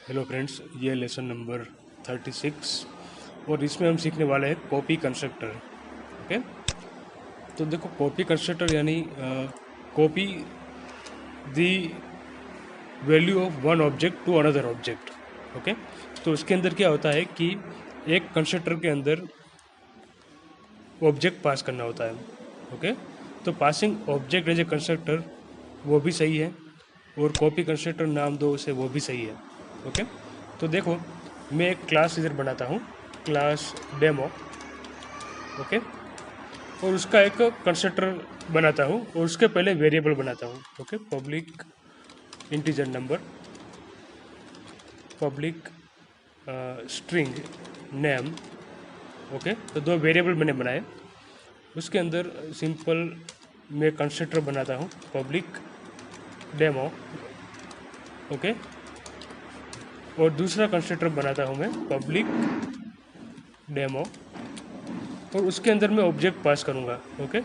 Hello friends, ये lesson number 36 और इसमें हम सीखने वाले हैं कॉपी कंस्ट्रक्टर। ओके, तो देखो कॉपी कंस्ट्रक्टर यानी copy the value of one object to another object. Okay, तो इसके अंदर क्या होता है कि एक कंस्ट्रक्टर के अंदर ऑब्जेक्ट पास करना होता है। ओके, तो passing object as a constructor वो भी सही है और कॉपी कंस्ट्रक्टर नाम दो उसे वो भी सही है। ओके, तो देखो मैं एक क्लास इधर बनाता हूँ, क्लास डेमो। ओके, और उसका एक कंस्ट्रक्टर बनाता हूँ और उसके पहले वेरिएबल बनाता हूँ। Okay, public integer number, public string name. Okay, तो दो वेरिएबल मैंने बनाए। उसके अंदर सिंपल मैं कंस्ट्रक्टर बनाता हूँ पब्लिक डेमो। ओके, और दूसरा कंस्ट्रक्टर बनाता हूँ मैं पब्लिक डेमो और उसके अंदर मैं ऑब्जेक्ट पास करूँगा। ओके,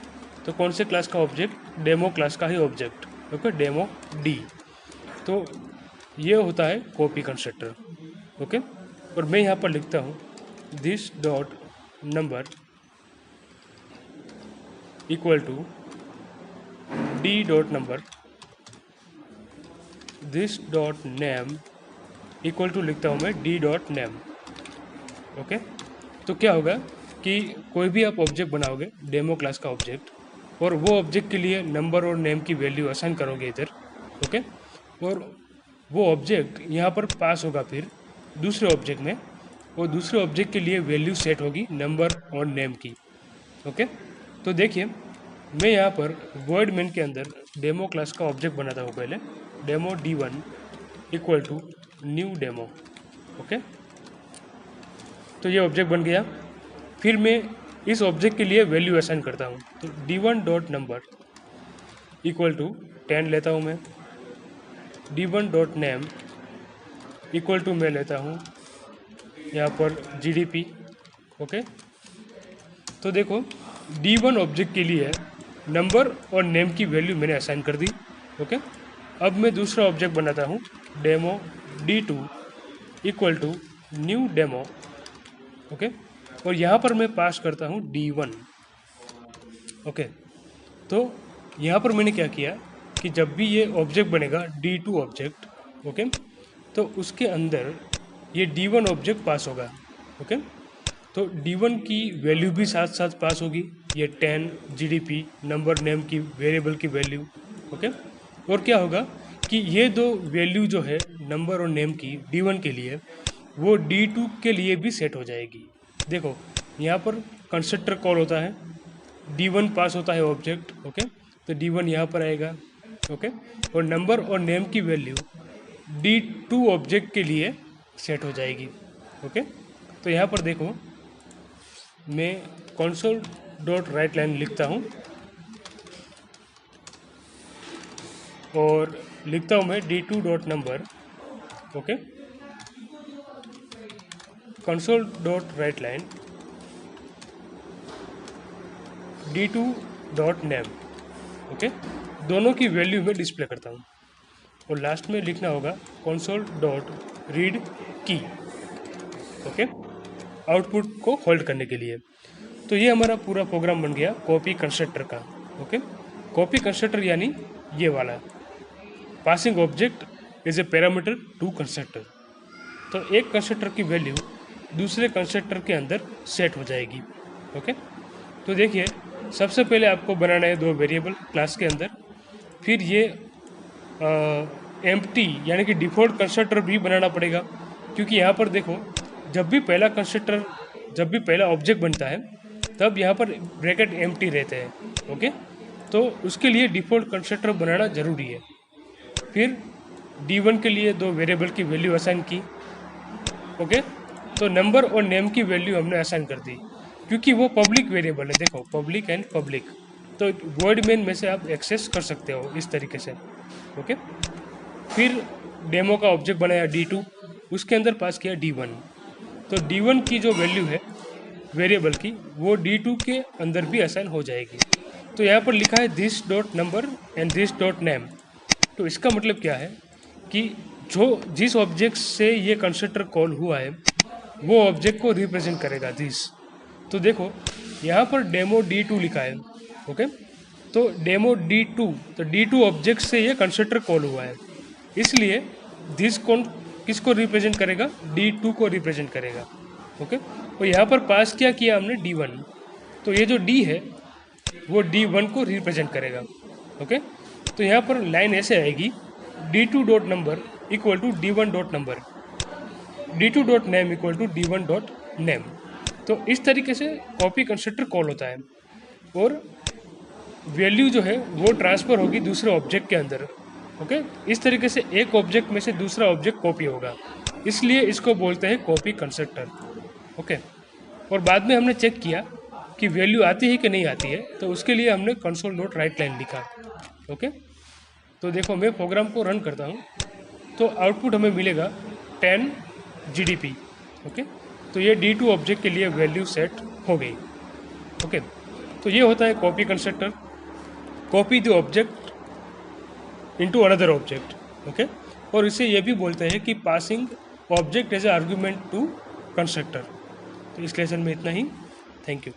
तो कौन से क्लास का ऑब्जेक्ट? डेमो क्लास का ही ऑब्जेक्ट। Okay, demo D. तो ये होता है कॉपी कंस्ट्रक्टर। ओके, और मैं यहाँ पर लिखता हूँ this dot number equal to D dot number, this dot name equal to लिखता हूँ मैं डी डॉट नेम। ओके, तो क्या होगा कि कोई भी आप ऑब्जेक्ट बनाओगे डेमो क्लास का ऑब्जेक्ट, और वो ऑब्जेक्ट के लिए नंबर और नेम की वैल्यू असाइन करोगे इधर। ओके, और वो ऑब्जेक्ट यहाँ पर पास होगा फिर दूसरे ऑब्जेक्ट में, और दूसरे ऑब्जेक्ट के लिए वैल्यू सेट होगी नंबर और नेम की। ओके, तो देखिए मैं यहाँ पर वर्ड मेन के अंदर डेमो क्लास का ऑब्जेक्ट बनाता हूँ पहले, demo D1 equal to new demo. Okay, तो ये ऑब्जेक्ट बन गया। फिर मैं इस ऑब्जेक्ट के लिए वैल्यू असाइन करता हूँ, तो D1 dot number equal to 10 लेता हूँ मैं, D1 dot name equal to मैं लेता हूँ यहाँ पर GDP। ओके, तो देखो D1 ऑब्जेक्ट के लिए नंबर और नेम की वैल्यू मैंने असाइन कर दी। ओके, अब मैं दूसरा ऑब्जेक्ट बनाता हूँ demo D2 equal to new demo. Okay, और यहाँ पर मैं पास करता हूँ D1। ओके, तो यहाँ पर मैंने क्या किया कि जब भी ये ऑब्जेक्ट बनेगा D2 ऑब्जेक्ट, ओके, तो उसके अंदर ये D1 ऑब्जेक्ट पास होगा। ओके, तो D1 की वैल्यू भी साथ साथ पास होगी, ये 10 GDP नंबर नेम की वेरिएबल की वैल्यू। ओके, और क्या होगा कि ये दो वैल्यू जो है नंबर और नेम की D1 के लिए, वो D2 के लिए भी सेट हो जाएगी। देखो यहाँ पर कंस्ट्रक्टर कॉल होता है, D1 पास होता है ऑब्जेक्ट। ओके, तो D1 यहाँ पर आएगा। ओके, और नंबर और नेम की वैल्यू D2 ऑब्जेक्ट के लिए सेट हो जाएगी। ओके, तो यहाँ पर देखो मैं कंसोल डॉट राइट लाइन लिखता हूँ और लिखता हूँ मैं D2 dot number. Okay, console dot right line D2 dot name. Okay, दोनों की वैल्यू में डिस्प्ले करता हूँ और लास्ट में लिखना होगा कंसोल डॉट रीड की। ओके, आउटपुट को होल्ड करने के लिए। तो ये हमारा पूरा प्रोग्राम बन गया कॉपी कंस्ट्रक्टर का। ओके, कॉपी कंस्ट्रक्टर यानी ये वाला passing object is a parameter to constructor. तो एक कंस्ट्रक्टर की वैल्यू दूसरे कंस्ट्रक्टर के अंदर सेट हो जाएगी। ओके, तो देखिए सबसे पहले आपको बनाना है दो वेरिएबल क्लास के अंदर, फिर ये एम्प्टी यानी कि डिफ़ॉल्ट कंस्ट्रक्टर भी बनाना पड़ेगा, क्योंकि यहाँ पर देखो जब भी पहला ऑब्जेक्ट बनता है तब यहाँ पर ब्रैकेट एम्प्टी रहते हैं। ओके, तो उसके लिए डिफ़ॉल्ट कंस्ट्रक्टर बनाना ज़रूरी है। फिर D1 के लिए दो वेरिएबल की वैल्यू असाइन की। ओके, तो नंबर और नेम की वैल्यू हमने असाइन कर दी, क्योंकि वो पब्लिक वेरिएबल है। देखो पब्लिक एंड पब्लिक, तो वर्ड मेन में से आप एक्सेस कर सकते हो इस तरीके से। ओके, फिर डेमो का ऑब्जेक्ट बनाया D2, उसके अंदर पास किया D1। तो D1 की जो वैल्यू है वेरिएबल की वो D2 के अंदर भी असाइन हो जाएगी। तो यहाँ पर लिखा है this dot number and this dot name. तो इसका मतलब क्या है कि जिस ऑब्जेक्ट से ये कंस्ट्रक्टर कॉल हुआ है वो ऑब्जेक्ट को रिप्रेजेंट करेगा दिस। तो देखो यहाँ पर डेमो D2 लिखा है, ओके। तो डेमो D2, तो D2 ऑब्जेक्ट से ये कंस्ट्रक्टर कॉल हुआ है, इसलिए दिस कौन किसको रिप्रेजेंट करेगा, D2 को रिप्रेजेंट करेगा, ओके। और यहाँ पर पास क्या किया हमने D1, तो ये जो D है वो D1 को रिप्रेजेंट करेगा, ओके। तो यहाँ पर लाइन ऐसे आएगी D2 dot number equal to D1 dot number, D2 dot name equal to D1 dot name. तो इस तरीके से कॉपी कंस्ट्रक्टर कॉल होता है और वैल्यू जो है वो ट्रांसफ़र होगी दूसरे ऑब्जेक्ट के अंदर, ओके। इस तरीके से एक ऑब्जेक्ट में से दूसरा ऑब्जेक्ट कॉपी होगा, इसलिए इसको बोलते हैं कॉपी कंस्ट्रक्टर, ओके। और बाद में हमने चेक किया कि वैल्यू आती है कि नहीं आती है, तो उसके लिए हमने कंसोल डॉट राइट लाइन लिखा, ओके। तो देखो मैं प्रोग्राम को रन करता हूँ तो आउटपुट हमें मिलेगा 10 GDP, ओके। तो ये D2 ऑब्जेक्ट के लिए वैल्यू सेट हो गई, ओके। तो ये होता है copy constructor, copy the object into another object, okay. और इसे ये भी बोलते हैं कि passing object as a argument to constructor. तो इस लेसन में इतना ही, थैंक यू।